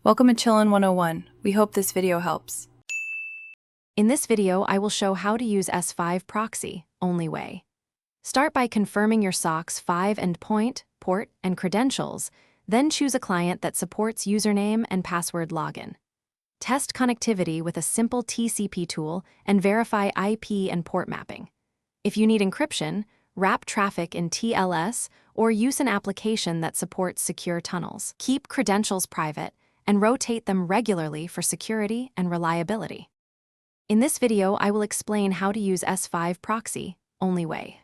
Welcome to Chillin' 101. We hope this video helps. In this video, I will show how to use S5 Proxy, only way. Start by confirming your SOC's 5 endpoint, port, and credentials, then choose a client that supports username and password login. Test connectivity with a simple TCP tool and verify IP and port mapping. If you need encryption, wrap traffic in TLS or use an application that supports secure tunnels. Keep credentials private and rotate them regularly for security and reliability. In this video, I will explain how to use S5 Proxy, only way.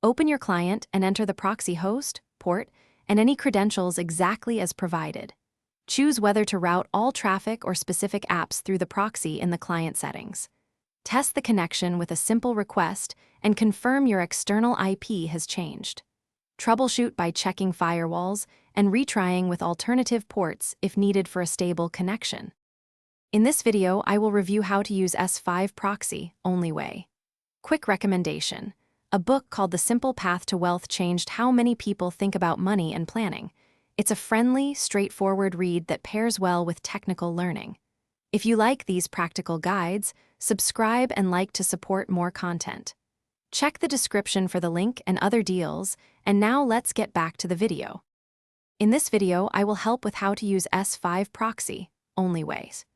Open your client and enter the proxy host, port, and any credentials exactly as provided. Choose whether to route all traffic or specific apps through the proxy in the client settings. Test the connection with a simple request and confirm your external IP has changed. Troubleshoot by checking firewalls and retrying with alternative ports if needed for a stable connection. In this video, I will review how to use S5 Proxy, only way. Quick recommendation. A book called The Simple Path to Wealth changed how many people think about money and planning. It's a friendly, straightforward read that pairs well with technical learning. If you like these practical guides, subscribe and like to support more content. Check the description for the link and other deals, and now let's get back to the video. In this video, I will help with how to use S5 Proxy, only ways.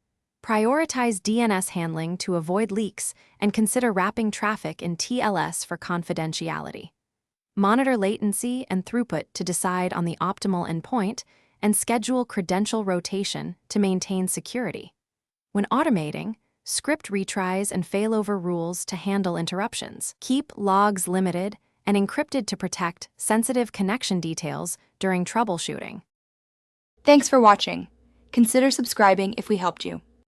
Prioritize DNS handling to avoid leaks and consider wrapping traffic in TLS for confidentiality. Monitor latency and throughput to decide on the optimal endpoint and schedule credential rotation to maintain security. When automating, script retries and failover rules to handle interruptions. Keep logs limited and encrypted to protect sensitive connection details during troubleshooting. Thanks for watching. Consider subscribing if we helped you.